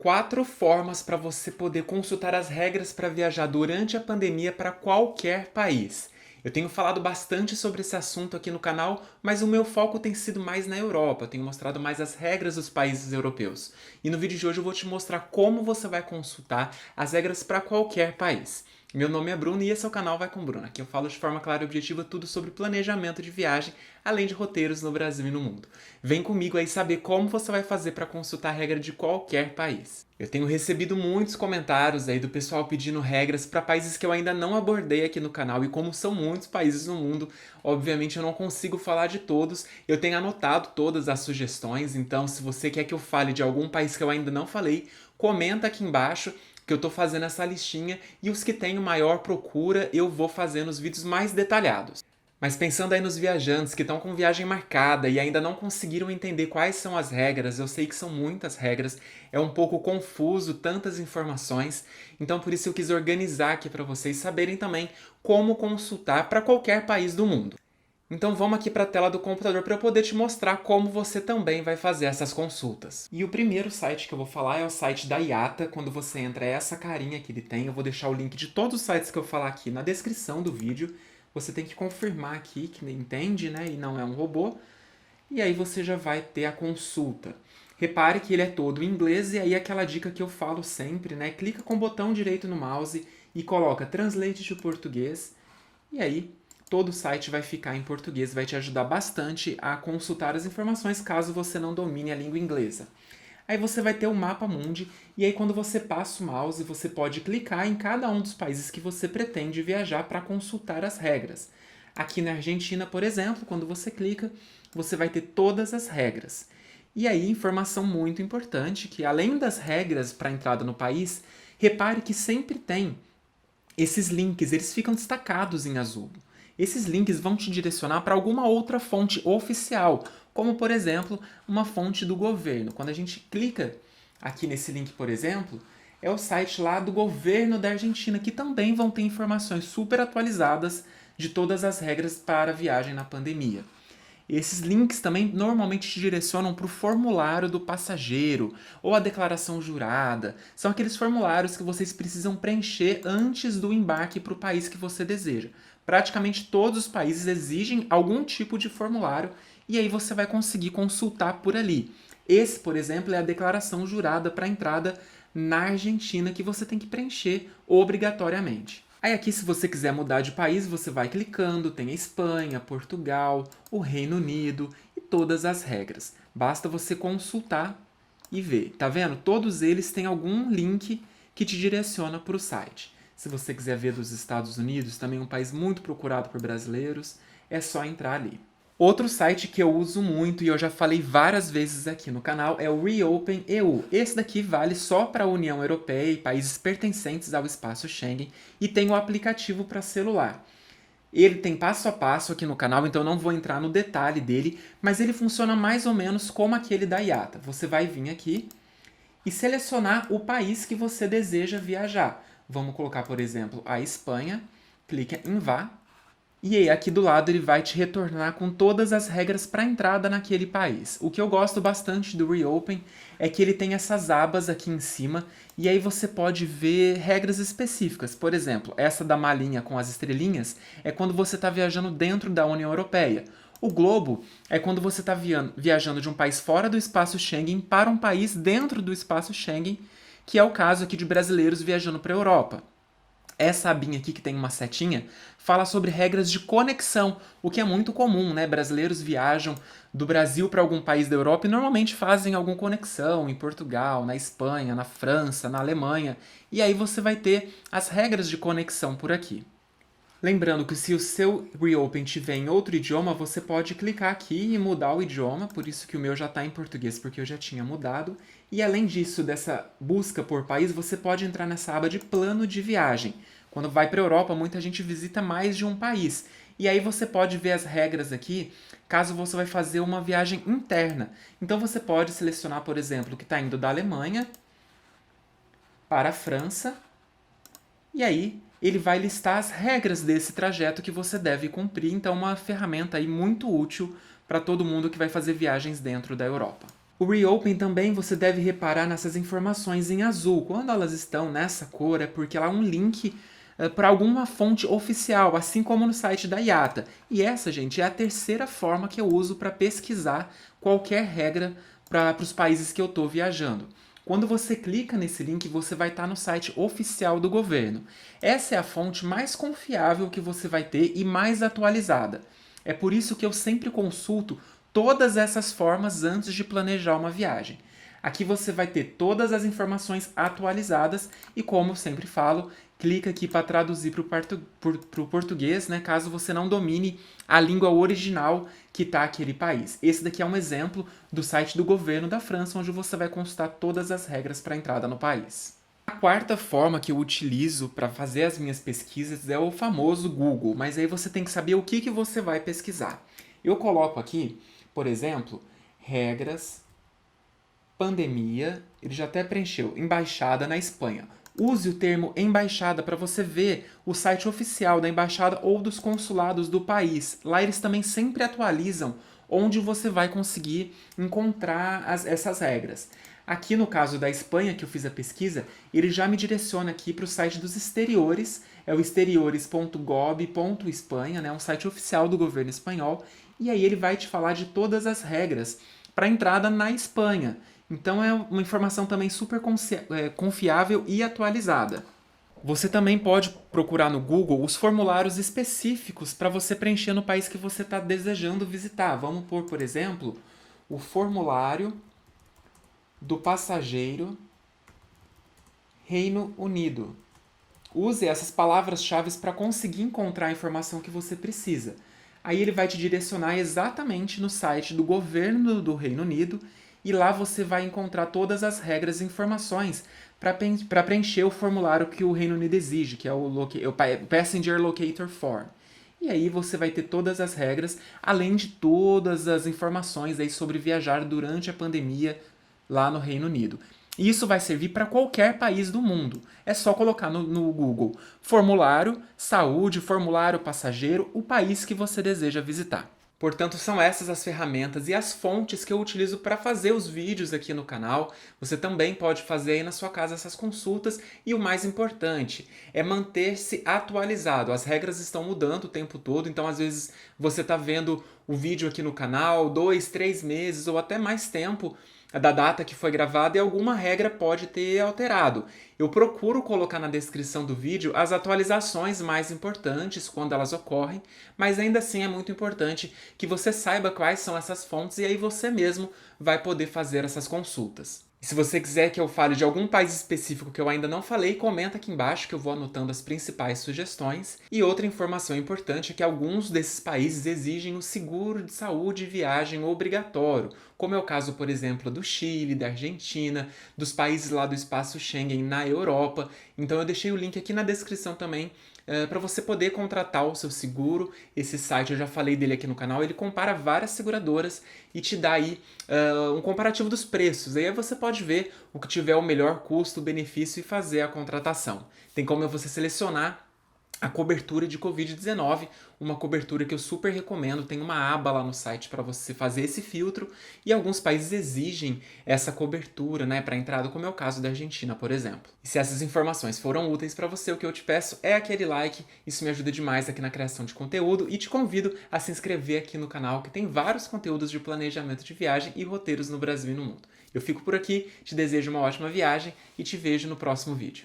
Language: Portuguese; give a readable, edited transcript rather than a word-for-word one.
4 formas para você poder consultar as regras para viajar durante a pandemia para qualquer país. Eu tenho falado bastante sobre esse assunto aqui no canal, mas o meu foco tem sido mais na Europa, eu tenho mostrado mais as regras dos países europeus. E no vídeo de hoje eu vou te mostrar como você vai consultar as regras para qualquer país. Meu nome é Bruno e esse é o canal Vai com Bruno. Aqui eu falo de forma clara e objetiva tudo sobre planejamento de viagem, além de roteiros no Brasil e no mundo. Vem comigo aí saber como você vai fazer para consultar a regra de qualquer país. Eu tenho recebido muitos comentários aí do pessoal pedindo regras para países que eu ainda não abordei aqui no canal, e como são muitos países no mundo, obviamente eu não consigo falar de todos. Eu tenho anotado todas as sugestões, então se você quer que eu fale de algum país que eu ainda não falei, comenta aqui embaixo que eu tô fazendo essa listinha, e os que têm maior procura eu vou fazendo os vídeos mais detalhados. Mas pensando aí nos viajantes que estão com viagem marcada e ainda não conseguiram entender quais são as regras, eu sei que são muitas regras, é um pouco confuso, tantas informações, então por isso eu quis organizar aqui para vocês saberem também como consultar para qualquer país do mundo. Então vamos aqui para a tela do computador para eu poder te mostrar como você também vai fazer essas consultas. E o primeiro site que eu vou falar é o site da IATA. Quando você entra, é essa carinha que ele tem. Eu vou deixar o link de todos os sites que eu falar aqui na descrição do vídeo. Você tem que confirmar aqui que entende, né, e não é um robô. E aí você já vai ter a consulta. Repare que ele é todo em inglês, e aí aquela dica que eu falo sempre, né? Clica com o botão direito no mouse e coloca Translate to Português. E aí todo o site vai ficar em português, vai te ajudar bastante a consultar as informações caso você não domine a língua inglesa. Aí você vai ter o mapa mundi, e aí quando você passa o mouse, você pode clicar em cada um dos países que você pretende viajar para consultar as regras. Aqui na Argentina, por exemplo, quando você clica, você vai ter todas as regras. E aí, informação muito importante, que além das regras para entrada no país, repare que sempre tem esses links, eles ficam destacados em azul. Esses links vão te direcionar para alguma outra fonte oficial, como, por exemplo, uma fonte do governo. Quando a gente clica aqui nesse link, por exemplo, é o site lá do governo da Argentina, que também vão ter informações super atualizadas de todas as regras para a viagem na pandemia. Esses links também normalmente te direcionam para o formulário do passageiro ou a declaração jurada. São aqueles formulários que vocês precisam preencher antes do embarque para o país que você deseja. Praticamente todos os países exigem algum tipo de formulário, e aí você vai conseguir consultar por ali. Esse, por exemplo, é a declaração jurada para a entrada na Argentina, que você tem que preencher obrigatoriamente. Aí aqui, se você quiser mudar de país, você vai clicando, tem a Espanha, Portugal, o Reino Unido e todas as regras. Basta você consultar e ver. Tá vendo? Todos eles têm algum link que te direciona para o site. Se você quiser ver dos Estados Unidos, também um país muito procurado por brasileiros, é só entrar ali. Outro site que eu uso muito, e eu já falei várias vezes aqui no canal, é o Reopen EU. Esse daqui vale só para a União Europeia e países pertencentes ao espaço Schengen, e tem o aplicativo para celular. Ele tem passo a passo aqui no canal, então eu não vou entrar no detalhe dele, mas ele funciona mais ou menos como aquele da IATA. Você vai vir aqui e selecionar o país que você deseja viajar. Vamos colocar, por exemplo, a Espanha, clica em Vá. E aí, aqui do lado, ele vai te retornar com todas as regras para entrada naquele país. O que eu gosto bastante do Reopen é que ele tem essas abas aqui em cima, e aí você pode ver regras específicas. Por exemplo, essa da malinha com as estrelinhas é quando você está viajando dentro da União Europeia. O globo é quando você está viajando de um país fora do espaço Schengen para um país dentro do espaço Schengen, que é o caso aqui de brasileiros viajando para a Europa. Essa abinha aqui, que tem uma setinha, fala sobre regras de conexão, o que é muito comum, né? Brasileiros viajam do Brasil para algum país da Europa e normalmente fazem alguma conexão em Portugal, na Espanha, na França, na Alemanha. E aí você vai ter as regras de conexão por aqui. Lembrando que se o seu Reopen tiver em outro idioma, você pode clicar aqui e mudar o idioma, por isso que o meu já está em português, porque eu já tinha mudado. E além disso, dessa busca por país, você pode entrar nessa aba de plano de viagem. Quando vai para a Europa, muita gente visita mais de um país. E aí você pode ver as regras aqui, caso você vai fazer uma viagem interna. Então você pode selecionar, por exemplo, que está indo da Alemanha para a França, e aí ele vai listar as regras desse trajeto que você deve cumprir. Então, uma ferramenta aí muito útil para todo mundo que vai fazer viagens dentro da Europa. O Reopen também você deve reparar nessas informações em azul. Quando elas estão nessa cor é porque ela é um link para alguma fonte oficial, assim como no site da IATA. E essa, gente, é a terceira forma que eu uso para pesquisar qualquer regra para os países que eu estou viajando. Quando você clica nesse link, você vai estar no site oficial do governo. Essa é a fonte mais confiável que você vai ter e mais atualizada. É por isso que eu sempre consulto todas essas formas antes de planejar uma viagem. Aqui você vai ter todas as informações atualizadas e, como eu sempre falo, clica aqui para traduzir para o português, né, caso você não domine a língua original que está aquele país. Esse daqui é um exemplo do site do governo da França, onde você vai consultar todas as regras para entrada no país. A quarta forma que eu utilizo para fazer as minhas pesquisas é o famoso Google, mas aí você tem que saber o que você vai pesquisar. Eu coloco aqui, por exemplo, regras, pandemia, ele já até preencheu, embaixada na Espanha. Use o termo embaixada para você ver o site oficial da embaixada ou dos consulados do país. Lá eles também sempre atualizam onde você vai conseguir encontrar essas regras. Aqui no caso da Espanha, que eu fiz a pesquisa, ele já me direciona aqui para o site dos exteriores, é o exteriores.gov.espanha, né, um site oficial do governo espanhol, e aí ele vai te falar de todas as regras para entrada na Espanha. Então é uma informação também super confiável e atualizada. Você também pode procurar no Google os formulários específicos para você preencher no país que você está desejando visitar. Vamos pôr, por exemplo, o formulário do passageiro Reino Unido. Use essas palavras-chave para conseguir encontrar a informação que você precisa. Aí ele vai te direcionar exatamente no site do governo do Reino Unido e lá você vai encontrar todas as regras e informações para preencher o formulário que o Reino Unido exige, que é o Passenger Locator Form. E aí você vai ter todas as regras, além de todas as informações aí sobre viajar durante a pandemia lá no Reino Unido. E isso vai servir para qualquer país do mundo. É só colocar no Google formulário, saúde, formulário passageiro, o país que você deseja visitar. Portanto, são essas as ferramentas e as fontes que eu utilizo para fazer os vídeos aqui no canal. Você também pode fazer aí na sua casa essas consultas e o mais importante é manter-se atualizado. As regras estão mudando o tempo todo, então às vezes você está vendo o vídeo aqui no canal 2, 3 meses ou até mais tempo da data que foi gravada e alguma regra pode ter alterado. Eu procuro colocar na descrição do vídeo as atualizações mais importantes quando elas ocorrem, mas ainda assim é muito importante que você saiba quais são essas fontes e aí você mesmo vai poder fazer essas consultas. E se você quiser que eu fale de algum país específico que eu ainda não falei, comenta aqui embaixo que eu vou anotando as principais sugestões. E outra informação importante é que alguns desses países exigem o seguro de saúde e viagem obrigatório, como é o caso, por exemplo, do Chile, da Argentina, dos países lá do espaço Schengen na Europa. Então eu deixei o link aqui na descrição também para você poder contratar o seu seguro. Esse site, eu já falei dele aqui no canal, ele compara várias seguradoras e te dá aí um comparativo dos preços. Aí você pode ver o que tiver o melhor custo-benefício e fazer a contratação. Tem como você selecionar a cobertura de Covid-19, uma cobertura que eu super recomendo. Tem uma aba lá no site para você fazer esse filtro e alguns países exigem essa cobertura, né, para entrada, como é o caso da Argentina, por exemplo. E se essas informações foram úteis para você, o que eu te peço é aquele like, isso me ajuda demais aqui na criação de conteúdo e te convido a se inscrever aqui no canal que tem vários conteúdos de planejamento de viagem e roteiros no Brasil e no mundo. Eu fico por aqui, te desejo uma ótima viagem e te vejo no próximo vídeo.